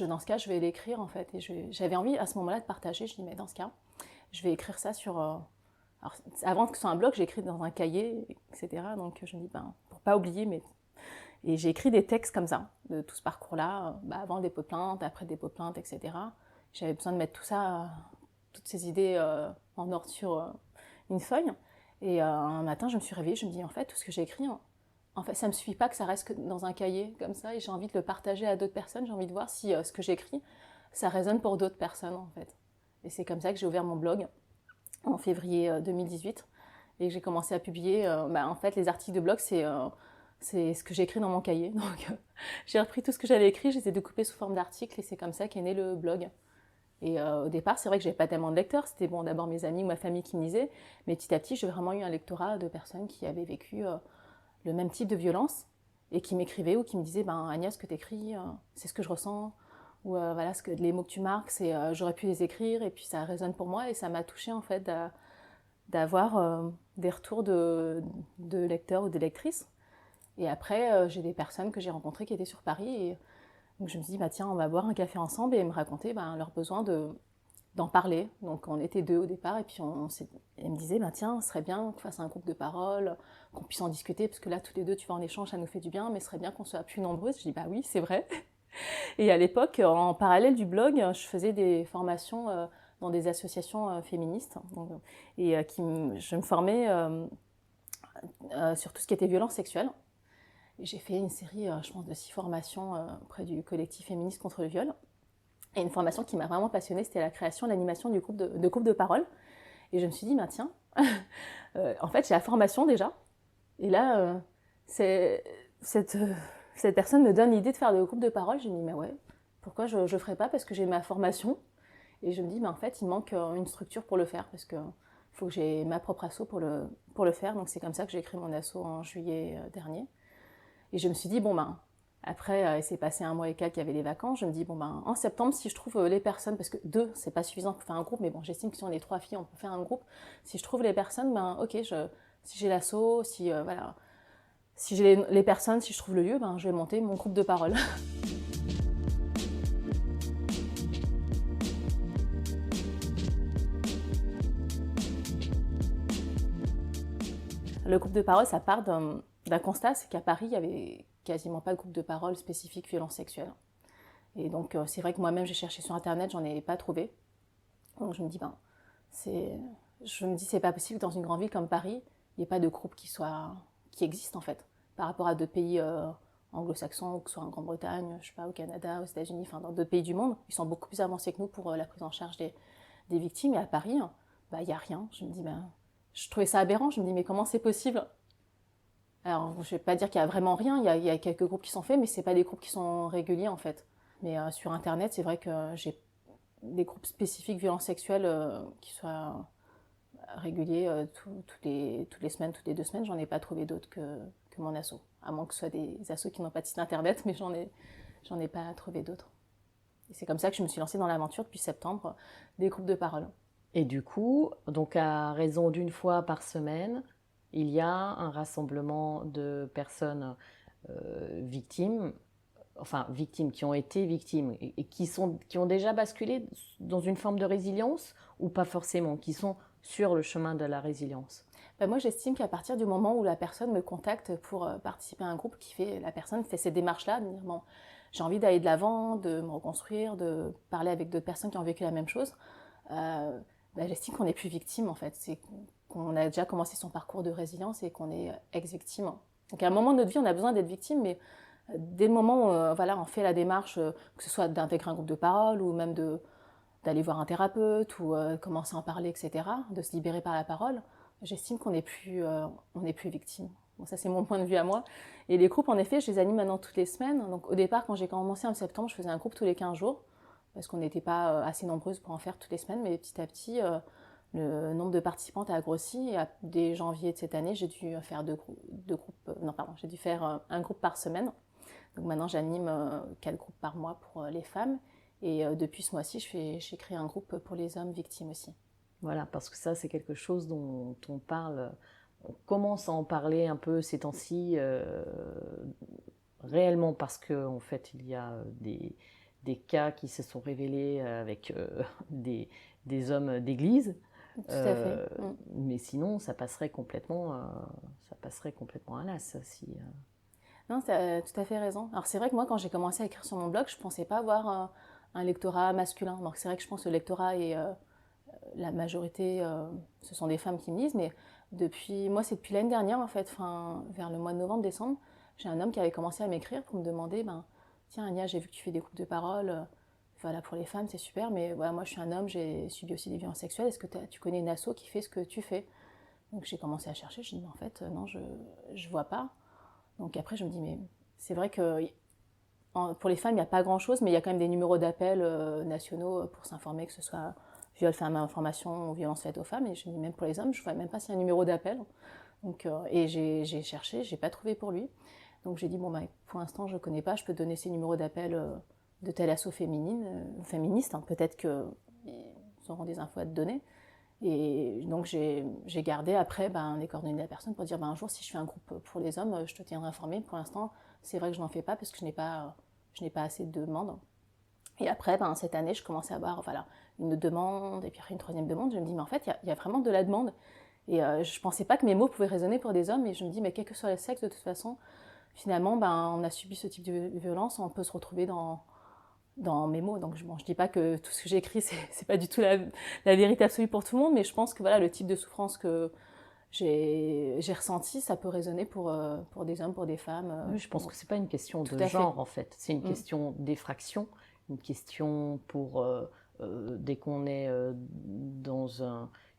Speaker 2: dans ce cas, je vais l'écrire en fait. Et j'avais envie à ce moment-là de partager. Je dis, mais dans ce cas, je vais écrire ça sur. Alors, avant que ce soit un blog, j'ai écrit dans un cahier, etc. Donc, je me dis, pour pas oublier, et j'ai écrit des textes comme ça, de tout ce parcours-là, avant le dépôt de plainte, après le dépôt de plainte, etc. J'avais besoin de mettre tout ça, toutes ces idées en ordre sur une feuille. Et un matin, je me suis réveillée, je me dis, en fait, tout ce que j'ai écrit, en fait, ça me suffit pas que ça reste que dans un cahier comme ça, et j'ai envie de le partager à d'autres personnes. J'ai envie de voir si ce que j'écris, ça résonne pour d'autres personnes, en fait. Et c'est comme ça que j'ai ouvert mon blog en février 2018 et que j'ai commencé à publier. En fait, les articles de blog, c'est ce que j'ai écrit dans mon cahier. Donc, j'ai repris tout ce que j'avais écrit, je les ai découpés sous forme d'articles et c'est comme ça qu'est né le blog. Et au départ, c'est vrai que j'avais pas tellement de lecteurs. C'était bon, d'abord mes amis ou ma famille qui me lisaient. Mais petit à petit, j'ai vraiment eu un lectorat de personnes qui avaient vécu le même type de violence et qui m'écrivaient ou qui me disaient Agnès, ce que tu écris, c'est ce que je ressens. Ou voilà, les mots que tu marques, j'aurais pu les écrire et puis ça résonne pour moi. Et ça m'a touchée en fait d'avoir des retours de lecteurs ou de lectrices. Et après, j'ai des personnes que j'ai rencontrées qui étaient sur Paris. Et donc je me suis dit, tiens, on va boire un café ensemble et me raconter leurs besoins d'en parler. Donc on était 2 au départ et puis elle me disait, tiens, ce serait bien qu'on fasse un groupe de parole, qu'on puisse en discuter, parce que là, toutes les 2, tu vas en échange, ça nous fait du bien, mais ce serait bien qu'on soit plus nombreuses. Je dis, oui, c'est vrai. Et à l'époque, en parallèle du blog, je faisais des formations dans des associations féministes. Je me formais sur tout ce qui était violence sexuelle. Et j'ai fait une série, je pense, de 6 formations auprès du collectif féministe contre le viol. Et une formation qui m'a vraiment passionnée, c'était la création, l'animation de groupes de parole. Et je me suis dit, tiens, en fait, j'ai la formation déjà. Et là, cette personne me donne l'idée de faire des groupes de parole. Je me dis, ouais, pourquoi je ne ferais pas, parce que j'ai ma formation. Et je me dis, en fait, il manque une structure pour le faire, parce qu'il faut que j'ai ma propre asso pour le faire. Donc c'est comme ça que j'ai créé mon asso en juillet dernier. Et je me suis dit, après, il s'est passé 1 mois et quelques, il y avait les vacances. Je me dis, en septembre, si je trouve les personnes, parce que 2, c'est pas suffisant pour faire un groupe, mais j'estime que si on est 3 filles, on peut faire un groupe. Si je trouve les personnes, ok, si j'ai l'asso, si j'ai les personnes, si je trouve le lieu, je vais monter mon groupe de parole. Le groupe de parole, ça part d'un constat, c'est qu'à Paris, il n'y avait quasiment pas de groupe de parole spécifique violence sexuelle. Et donc, c'est vrai que moi-même, j'ai cherché sur Internet, j'en ai pas trouvé. Donc, je me dis, c'est pas possible que dans une grande ville comme Paris, il n'y ait pas de groupe qui existe, en fait, par rapport à d'autres pays anglo-saxons, ou que ce soit en Grande-Bretagne, je sais pas, au Canada, aux États-Unis, dans d'autres pays du monde. Ils sont beaucoup plus avancés que nous pour la prise en charge des victimes. Et à Paris, il n'y a rien. Je me dis, je trouvais ça aberrant. Je me dis, mais comment c'est possible? Alors, je ne vais pas dire qu'il y a vraiment rien. Il y a quelques groupes qui sont faits, mais ce n'est pas des groupes qui sont réguliers, en fait. Mais sur Internet, c'est vrai que j'ai des groupes spécifiques violences sexuelles qui soient réguliers toutes les semaines, toutes les 2 semaines. J'en ai pas trouvé d'autres que mon asso. À moins que ce soit des assos qui n'ont pas de site Internet, mais j'en ai pas trouvé d'autres. Et c'est comme ça que je me suis lancée dans l'aventure depuis septembre des groupes de parole.
Speaker 1: Et du coup, donc à raison d'1 fois par semaine, il y a un rassemblement de personnes victimes, qui ont été victimes et qui ont déjà basculé dans une forme de résilience ou pas forcément, qui sont sur le chemin de la résilience.
Speaker 2: Moi, j'estime qu'à partir du moment où la personne me contacte pour participer à un groupe, la personne fait ces démarches-là, de dire j'ai envie d'aller de l'avant, de me reconstruire, de parler avec d'autres personnes qui ont vécu la même chose, j'estime qu'on n'est plus victime, en fait. C'est qu'on a déjà commencé son parcours de résilience et qu'on est ex-victime. Donc à un moment de notre vie, on a besoin d'être victime, mais dès le moment où on fait la démarche, que ce soit d'intégrer un groupe de parole ou même d'aller voir un thérapeute ou commencer à en parler, etc., de se libérer par la parole, j'estime qu'on n'est plus victime. Bon, ça, c'est mon point de vue à moi. Et les groupes, en effet, je les anime maintenant toutes les semaines. Donc au départ, quand j'ai commencé en septembre, je faisais un groupe tous les 15 jours, parce qu'on n'était pas assez nombreuses pour en faire toutes les semaines, mais petit à petit, le nombre de participantes a grossi. Et dès janvier de cette année, j'ai dû faire j'ai dû faire un groupe par semaine. Donc maintenant, j'anime 4 groupes par mois pour les femmes. Et depuis ce mois-ci, j'ai créé un groupe pour les hommes victimes aussi.
Speaker 1: Voilà, parce que ça, c'est quelque chose dont on parle. On commence à en parler un peu ces temps-ci, réellement parce qu'en fait, il y a des cas qui se sont révélés avec des hommes d'église.
Speaker 2: Tout à fait.
Speaker 1: Mais sinon, ça passerait complètement à l'as.
Speaker 2: Non, tu as tout à fait raison. Alors c'est vrai que moi, quand j'ai commencé à écrire sur mon blog, je ne pensais pas avoir un lectorat masculin. Donc c'est vrai que je pense que le lectorat est la majorité, ce sont des femmes qui me lisent, mais Moi, c'est depuis l'année dernière, en fait, vers le mois de novembre-décembre, j'ai un homme qui avait commencé à m'écrire pour me demander, tiens, Ania, j'ai vu que tu fais des groupes de parole, voilà, pour les femmes, c'est super, mais voilà, moi, je suis un homme, j'ai subi aussi des violences sexuelles, est-ce que tu connais une asso qui fait ce que tu fais? Donc, j'ai commencé à chercher, je me dis, mais en fait, non, je vois pas. Donc, après, je me dis, mais c'est vrai que pour les femmes, il n'y a pas grand-chose, mais il y a quand même des numéros d'appel nationaux pour s'informer, que ce soit viol, femme, information ou violence faite aux femmes. Et je me dis, même pour les hommes, je ne vois même pas s'il y a un numéro d'appel. Donc, et j'ai cherché, je n'ai pas trouvé pour lui. Donc j'ai dit, pour l'instant, je ne connais pas, je peux donner ces numéros d'appel de telle asso féministe. Hein, peut-être qu'ils auront des infos à te donner. Et donc j'ai gardé après les coordonnées de la personne pour dire, un jour, si je fais un groupe pour les hommes, je te tiendrai informé. Pour l'instant, c'est vrai que je n'en fais pas parce que je n'ai pas assez de demandes. Et après, cette année, je commençais à avoir une demande, et puis après une troisième demande. Je me dis, mais en fait, il y a vraiment de la demande. Et je ne pensais pas que mes mots pouvaient résonner pour des hommes. Et je me dis, mais quel que soit le sexe, de toute façon, finalement, on a subi ce type de violence, on peut se retrouver dans mes mots. Donc je ne dis pas que tout ce que j'écris, c'est pas du tout la vérité absolue pour tout le monde, mais je pense que le type de souffrance que j'ai ressenti, ça peut résonner pour des hommes, pour des femmes.
Speaker 1: Oui, je pense que c'est pas une question de genre, en fait. C'est une question d'effraction, une question pour dès qu'on est dans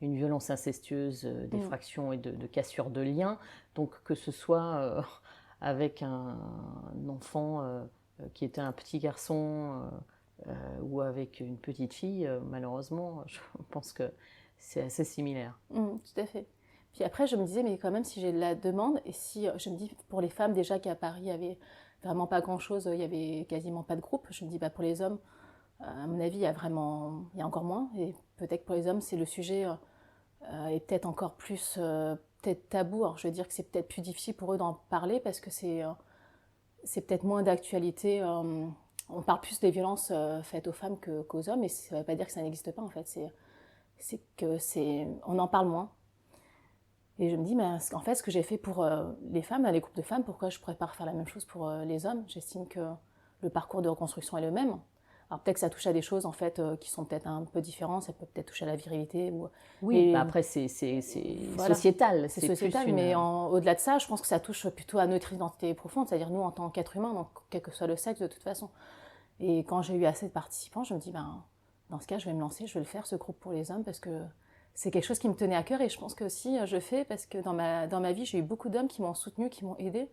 Speaker 1: une violence incestueuse, d'effraction et de cassure de liens. Donc que ce soit avec un enfant qui était un petit garçon ou avec une petite fille, malheureusement, je pense que c'est assez similaire.
Speaker 2: Tout à fait. Puis après, je me disais, mais quand même, si j'ai la demande, et si je me dis, pour les femmes, déjà qu'à Paris, il n'y avait vraiment pas grand-chose, il n'y avait quasiment pas de groupe, je me dis, pour les hommes, à mon avis, il y a encore moins, et peut-être que pour les hommes, c'est le sujet est peut-être encore plus peut-être tabou. Alors, je veux dire que c'est peut-être plus difficile pour eux d'en parler, parce que c'est peut-être moins d'actualité. On parle plus des violences faites aux femmes qu'aux hommes, et ça ne veut pas dire que ça n'existe pas, en fait. On en parle moins. Et je me dis, en fait, ce que j'ai fait pour les femmes, les groupes de femmes, pourquoi je ne pourrais pas refaire la même chose pour les hommes? J'estime que le parcours de reconstruction est le même. Alors peut-être que ça touche à des choses en fait qui sont peut-être un peu différentes, ça peut peut-être toucher à la virilité.
Speaker 1: Oui, après c'est sociétal.
Speaker 2: C'est sociétal, mais au-delà de ça, je pense que ça touche plutôt à notre identité profonde, c'est-à-dire nous en tant qu'êtres humains, donc quel que soit le sexe de toute façon. Et quand j'ai eu assez de participants, je me dis, dans ce cas, je vais me lancer, je vais le faire, ce groupe pour les hommes, parce que c'est quelque chose qui me tenait à cœur, et je pense que aussi je fais parce que dans ma vie, j'ai eu beaucoup d'hommes qui m'ont soutenue, qui m'ont aidée.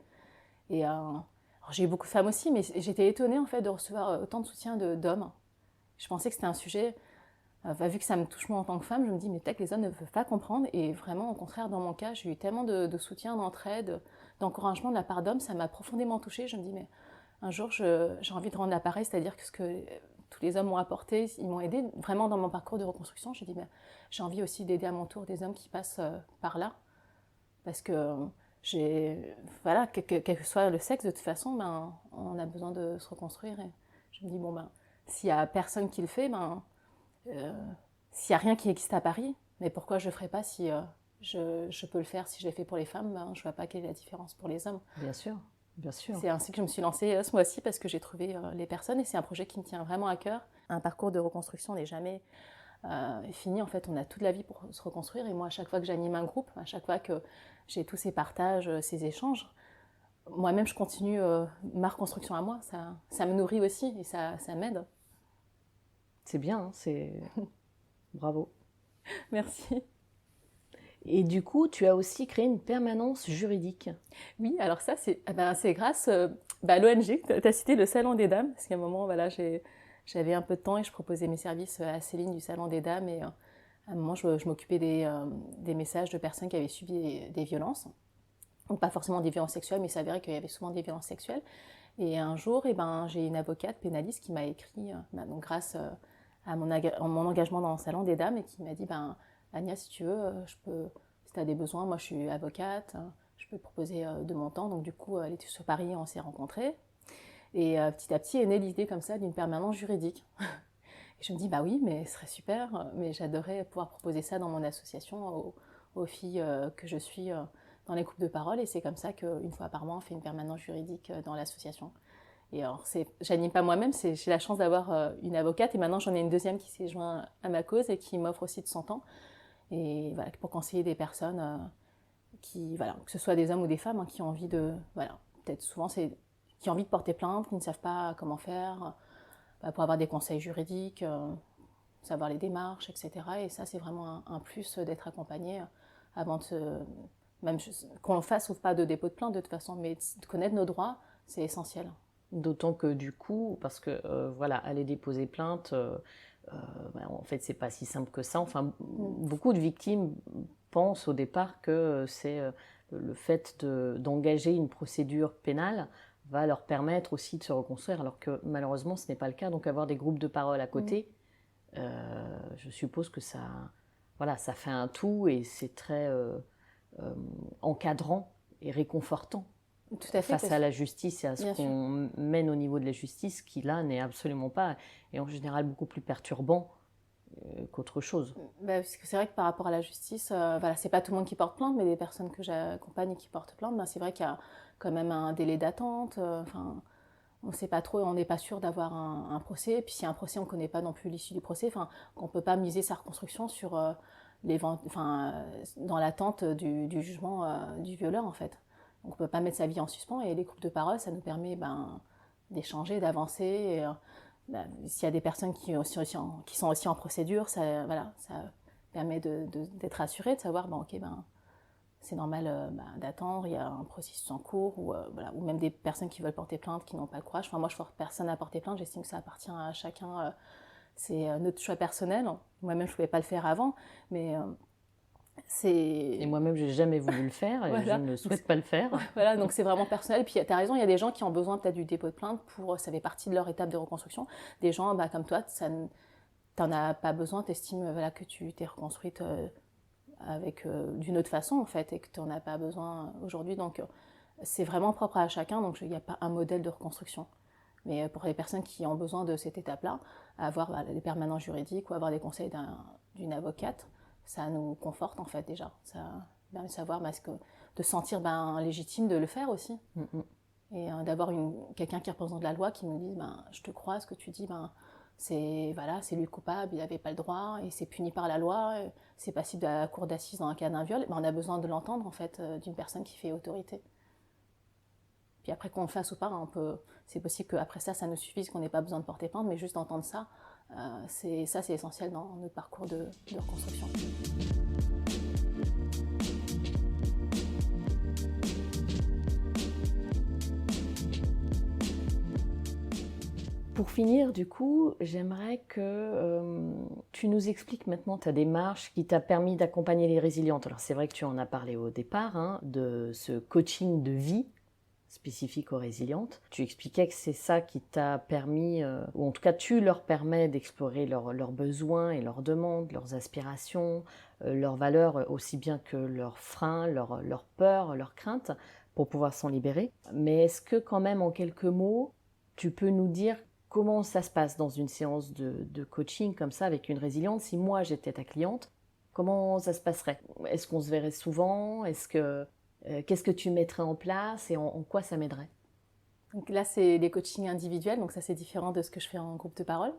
Speaker 2: Et alors, j'ai eu beaucoup de femmes aussi, mais j'étais étonnée en fait de recevoir autant de soutien d'hommes. Je pensais que c'était un sujet, vu que ça me touche moi en tant que femme, je me dis, mais peut-être que les hommes ne peuvent pas comprendre. Et vraiment, au contraire, dans mon cas, j'ai eu tellement de soutien, d'entraide, d'encouragement de la part d'hommes, ça m'a profondément touchée. Je me dis, mais un jour, j'ai envie de rendre l'appareil, c'est-à-dire que ce que tous les hommes m'ont apporté, ils m'ont aidé vraiment dans mon parcours de reconstruction. J'ai dit, j'ai envie aussi d'aider à mon tour des hommes qui passent par là, parce que voilà, quel que soit le sexe, de toute façon, on a besoin de se reconstruire. Et je me dis, s'il n'y a personne qui le fait, s'il n'y a rien qui existe à Paris, mais pourquoi je ne le ferais pas si je peux le faire, si je l'ai fait pour les femmes, je ne vois pas quelle est la différence pour les hommes.
Speaker 1: Bien sûr. Bien sûr.
Speaker 2: C'est ainsi que je me suis lancée ce mois-ci parce que j'ai trouvé les personnes et c'est un projet qui me tient vraiment à cœur. Un parcours de reconstruction n'est jamais fini. En fait, on a toute la vie pour se reconstruire. Et moi, à chaque fois que j'anime un groupe, à chaque fois que j'ai tous ces partages, ces échanges, moi-même, je continue ma reconstruction à moi. Ça me nourrit aussi et ça m'aide.
Speaker 1: C'est bien, hein, c'est... Bravo.
Speaker 2: Merci.
Speaker 1: Et du coup, tu as aussi créé une permanence juridique.
Speaker 2: Oui, alors ça, c'est grâce à l'ONG. Tu as cité le Salon des Dames, parce qu'à un moment, j'avais un peu de temps et je proposais mes services à Céline du Salon des Dames. Et à un moment, je m'occupais des messages de personnes qui avaient subi des violences. Donc pas forcément des violences sexuelles, mais il s'avérait qu'il y avait souvent des violences sexuelles. Et un jour, j'ai une avocate pénaliste qui m'a écrit, donc grâce à mon engagement dans le Salon des Dames, et qui m'a dit, Ania, si tu veux, si tu as des besoins, moi je suis avocate, je peux te proposer de mon temps. Donc du coup, elle était sur Paris, on s'est rencontrés. Et petit à petit est née l'idée comme ça d'une permanence juridique. Et je me dis, oui, mais ce serait super, mais j'adorerais pouvoir proposer ça dans mon association aux filles que je suis dans les groupes de parole. Et c'est comme ça qu'une fois par mois, on fait une permanence juridique dans l'association. Et alors, j'anime pas moi-même, j'ai la chance d'avoir une avocate. Et maintenant, j'en ai une deuxième qui s'est jointe à ma cause et qui m'offre aussi de son temps. Et voilà, pour conseiller des personnes voilà, que ce soit des hommes ou des femmes qui ont envie de, voilà, peut-être souvent c'est qui ont envie de porter plainte, qui ne savent pas comment faire, pour avoir des conseils juridiques, savoir les démarches, etc. Et ça, c'est vraiment un plus d'être accompagné avant même qu'on le fasse ou pas de dépôt de plainte de toute façon, mais de connaître nos droits, c'est essentiel.
Speaker 1: D'autant que du coup, parce que voilà, aller déposer plainte, en fait, c'est pas si simple que ça. Enfin, beaucoup de victimes pensent au départ que c'est le fait d'engager une procédure pénale va leur permettre aussi de se reconstruire, alors que malheureusement, ce n'est pas le cas. Donc, avoir des groupes de parole à côté, je suppose que ça, voilà, ça fait un tout et c'est très encadrant et réconfortant.
Speaker 2: Tout à fait,
Speaker 1: Face à la justice et à ce
Speaker 2: bien sûr.
Speaker 1: qu'on mène au niveau de la justice, qui là n'est absolument pas, et en général beaucoup plus perturbant qu'autre chose.
Speaker 2: Parce que c'est vrai que par rapport à la justice, voilà, c'est pas tout le monde qui porte plainte, mais des personnes que j'accompagne et qui portent plainte, c'est vrai qu'il y a quand même un délai d'attente. Enfin, on sait pas trop, on n'est pas sûr d'avoir un procès. Et puis si un procès, on connaît pas non plus l'issue du procès. Enfin, on peut pas miser sa reconstruction sur dans l'attente du jugement du violeur en fait. Donc on peut pas mettre sa vie en suspens. Et les groupes de parole, ça nous permet d'échanger, d'avancer. Et, s'il y a des personnes qui sont aussi en procédure, ça, voilà, ça permet d'être rassuré, de savoir, c'est normal d'attendre, il y a un processus en cours, voilà, ou même des personnes qui veulent porter plainte, qui n'ont pas le courage. Enfin, moi, je force personne à porter plainte, j'estime que ça appartient à chacun, c'est notre choix personnel. Moi-même, je ne pouvais pas le faire avant, mais
Speaker 1: Et moi-même, je n'ai jamais voulu le faire et voilà. Je ne souhaite pas le faire.
Speaker 2: Voilà, donc c'est vraiment personnel. Et puis, tu as raison, il y a des gens qui ont besoin peut-être du dépôt de plainte, ça fait partie de leur étape de reconstruction. Des gens comme toi, tu n'en as pas besoin, tu estimes voilà, que tu t'es reconstruite d'une autre façon, en fait, et que tu n'en as pas besoin aujourd'hui. Donc, c'est vraiment propre à chacun, donc il n'y a pas un modèle de reconstruction. Mais pour les personnes qui ont besoin de cette étape-là, avoir des permanents juridiques ou avoir des conseils d'une avocate, ça nous conforte en fait déjà. Ça permet de savoir de se sentir légitime de le faire aussi. Et d'avoir quelqu'un qui représente la loi qui nous dit je te crois, ce que tu dis, c'est lui le coupable, il n'avait pas le droit et c'est puni par la loi, c'est passible de la cour d'assises dans un cas d'un viol. On a besoin de l'entendre en fait d'une personne qui fait autorité. Puis après qu'on le fasse ou pas, c'est possible qu'après ça nous suffise, qu'on n'ait pas besoin de porter plainte, mais juste d'entendre ça, c'est essentiel dans notre parcours de reconstruction.
Speaker 1: Pour finir, du coup, j'aimerais que tu nous expliques maintenant ta démarche qui t'a permis d'accompagner les résilientes. Alors c'est vrai que tu en as parlé au départ, de ce coaching de vie spécifique aux résilientes. Tu expliquais que c'est ça qui t'a permis, ou en tout cas tu leur permets d'explorer leurs besoins et leurs demandes, leurs aspirations, leurs valeurs, aussi bien que leurs freins, leurs peurs, leurs craintes, pour pouvoir s'en libérer. Mais est-ce que quand même en quelques mots, tu peux nous dire comment ça se passe dans une séance de coaching comme ça avec une résiliente? Si moi j'étais ta cliente, comment ça se passerait? Est-ce qu'on se verrait souvent? Qu'est-ce que tu mettrais en place et en quoi ça m'aiderait?
Speaker 2: Donc là, c'est les coachings individuels, donc ça c'est différent de ce que je fais en groupe de parole.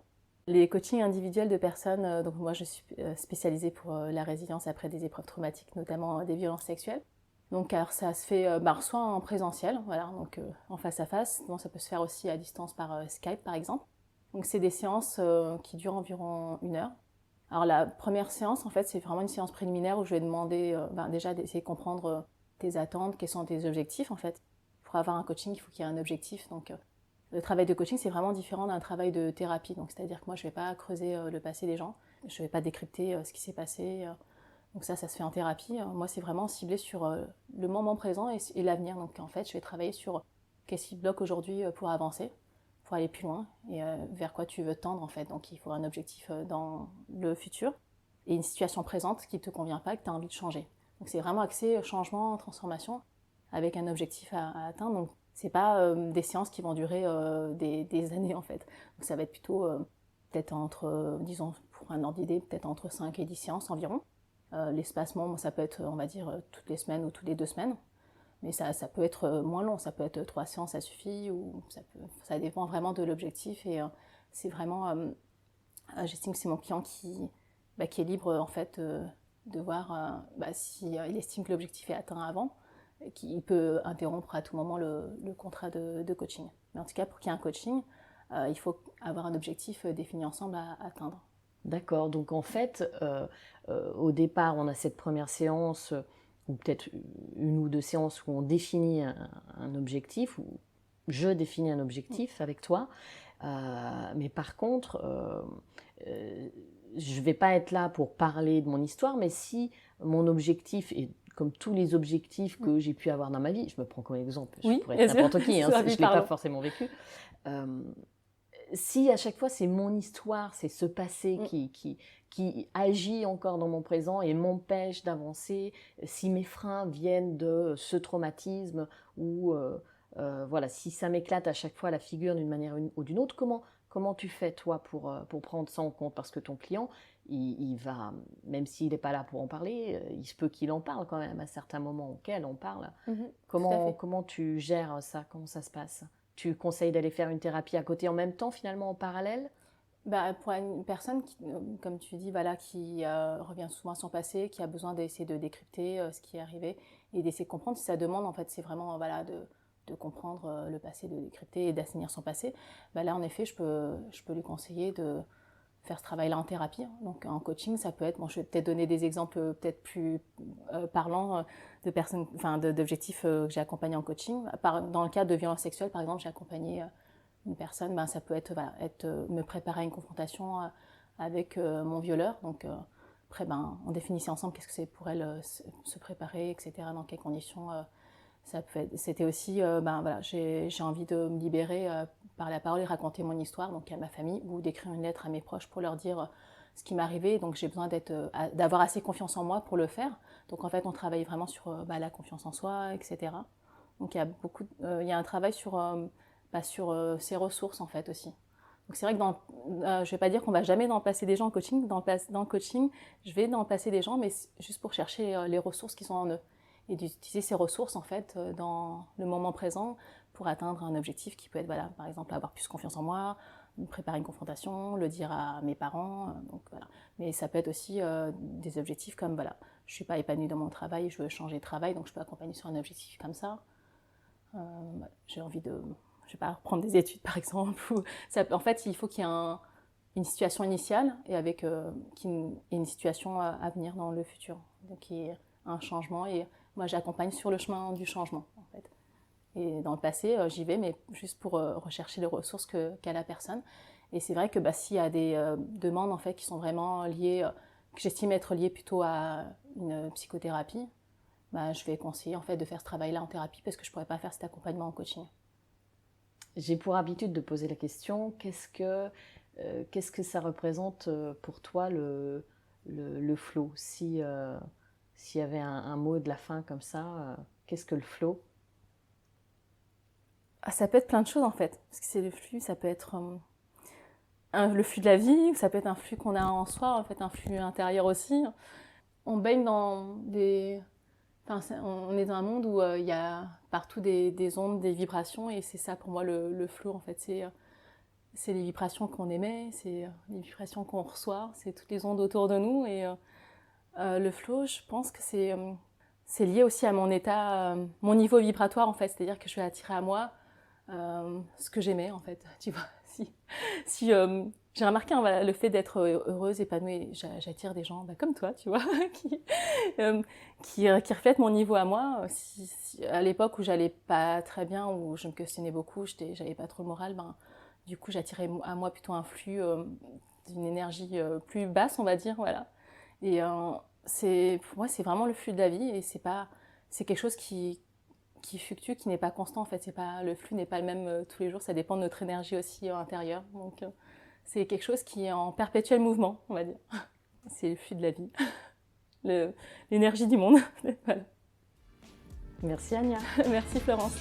Speaker 2: Les coachings individuels de personnes, donc moi je suis spécialisée pour la résilience après des épreuves traumatiques, notamment des violences sexuelles. Donc alors, ça se fait soit en présentiel, voilà, donc en face à face. Bon, ça peut se faire aussi à distance par Skype par exemple. Donc c'est des séances qui durent environ 1 heure. Alors la première séance en fait c'est vraiment une séance préliminaire où je vais demander déjà d'essayer de comprendre tes attentes, quels sont tes objectifs en fait. Pour avoir un coaching il faut qu'il y ait un objectif. Donc le travail de coaching c'est vraiment différent d'un travail de thérapie. Donc c'est-à-dire que moi je ne vais pas creuser le passé des gens, je ne vais pas décrypter ce qui s'est passé. Donc ça se fait en thérapie. Moi, c'est vraiment ciblé sur le moment présent et l'avenir. Donc en fait, je vais travailler sur qu'est-ce qui bloque aujourd'hui pour avancer, pour aller plus loin et vers quoi tu veux tendre en fait. Donc il faut un objectif dans le futur et une situation présente qui ne te convient pas, que tu as envie de changer. Donc c'est vraiment axé changement, transformation avec un objectif à atteindre. Donc c'est pas des séances qui vont durer des années en fait. Donc ça va être plutôt peut-être entre, disons pour un ordre d'idée, peut-être entre 5 et 10 séances environ. L'espacement, ça peut être, on va dire, toutes les semaines ou toutes les 2 semaines. Mais ça peut être moins long, ça peut être 3 séances, ça suffit, ou ça dépend vraiment de l'objectif. Et c'est vraiment, j'estime que c'est mon client qui est libre, en fait, de voir si il estime que l'objectif est atteint avant, qu'il peut interrompre à tout moment le contrat de coaching. Mais en tout cas, pour qu'il y ait un coaching, il faut avoir un objectif défini ensemble à atteindre.
Speaker 1: D'accord, donc en fait, au départ, on a cette première séance, ou peut-être une ou deux séances où on définit un objectif, ou je définis un objectif avec toi, mais par contre, je ne vais pas être là pour parler de mon histoire, mais si mon objectif est comme tous les objectifs que j'ai pu avoir dans ma vie, je me prends comme exemple, je pourrais être n'importe qui, hein, je ne l'ai pas forcément vécu. Si à chaque fois c'est mon histoire, c'est ce passé qui agit encore dans mon présent et m'empêche d'avancer, si mes freins viennent de ce traumatisme ou voilà, si ça m'éclate à chaque fois à la figure d'une manière ou d'une autre, comment tu fais toi pour prendre ça en compte? Parce que ton client, il va, même s'il n'est pas là pour en parler, il se peut qu'il en parle quand même à certains moments auxquels on parle. Comment tu gères ça? Comment ça se passe? Tu conseilles d'aller faire une thérapie à côté en même temps, finalement, en parallèle?
Speaker 2: Pour une personne, comme tu dis, voilà, qui revient souvent à son passé, qui a besoin d'essayer de décrypter ce qui est arrivé et d'essayer de comprendre, si sa demande, en fait, c'est vraiment de comprendre le passé, de décrypter et d'assainir son passé, là, en effet, je peux lui conseiller de faire ce travail-là en thérapie. Donc, en coaching, ça peut être, je vais peut-être donner des exemples peut-être plus parlants de personnes, d'objectifs que j'ai accompagnés en coaching. Dans le cadre de violence sexuelle, par exemple, j'ai accompagné une personne, ça peut être, me préparer à une confrontation avec mon violeur. Donc, après, on définissait ensemble qu'est-ce que c'est pour elle se préparer, etc., dans quelles conditions. C'était aussi, j'ai envie de me libérer par la parole et raconter mon histoire, donc à ma famille, ou d'écrire une lettre à mes proches pour leur dire ce qui m'est arrivé. Donc j'ai besoin d'avoir assez confiance en moi pour le faire. Donc en fait, on travaille vraiment sur la confiance en soi, etc. Donc il y a un travail sur ses ressources en fait aussi. Donc c'est vrai que je ne vais pas dire qu'on ne va jamais placer des gens en coaching. Dans le coaching, je vais placer des gens, mais juste pour chercher les ressources qui sont en eux. Et d'utiliser ces ressources en fait dans le moment présent pour atteindre un objectif qui peut être, par exemple, avoir plus confiance en moi, préparer une confrontation, le dire à mes parents. Donc, voilà. Mais ça peut être aussi des objectifs comme, je ne suis pas épanouie dans mon travail, je veux changer de travail, donc je peux accompagner sur un objectif comme ça. J'ai envie de, je ne vais pas reprendre des études par exemple. En fait, il faut qu'il y ait une situation initiale et avec une situation à venir dans le futur. Donc il y ait un changement et moi j'accompagne sur le chemin du changement en fait. Et dans le passé, j'y vais, mais juste pour rechercher les ressources qu'a la personne. Et c'est vrai que s'il y a des demandes en fait qui sont vraiment liées, que j'estime être liées plutôt à une psychothérapie, je vais conseiller en fait de faire ce travail-là en thérapie parce que je ne pourrais pas faire cet accompagnement en coaching.
Speaker 1: J'ai pour habitude de poser la question, qu'est-ce que ça représente pour toi le flow? S'il y avait un mot de la fin comme ça, qu'est-ce que le flow?
Speaker 2: Ça peut être plein de choses en fait, parce que c'est le flux, ça peut être le flux de la vie, ça peut être un flux qu'on a en soi, en fait un flux intérieur aussi. On baigne dans on est dans un monde où il y a partout des ondes, des vibrations, et c'est ça pour moi le flow en fait, c'est les vibrations qu'on émet, c'est les vibrations qu'on reçoit, c'est toutes les ondes autour de nous, et le flow, je pense que c'est lié aussi à mon état, mon niveau vibratoire en fait, c'est-à-dire que je vais attirer à moi ce que j'aimais en fait, tu vois. Si j'ai remarqué le fait d'être heureuse, épanouie, j'attire des gens comme toi, tu vois, qui reflètent mon niveau à moi. À l'époque où j'allais pas très bien, où je me questionnais beaucoup, j'avais pas trop le moral, du coup j'attirais à moi plutôt un flux d'une énergie plus basse, on va dire, voilà. Et pour moi c'est vraiment le flux de la vie, et c'est quelque chose qui fluctue, qui n'est pas constant en fait. Le flux n'est pas le même tous les jours, ça dépend de notre énergie aussi intérieure. Donc c'est quelque chose qui est en perpétuel mouvement, on va dire. C'est le flux de la vie, l'énergie du monde. Voilà.
Speaker 1: Merci Ania.
Speaker 2: Merci Florence.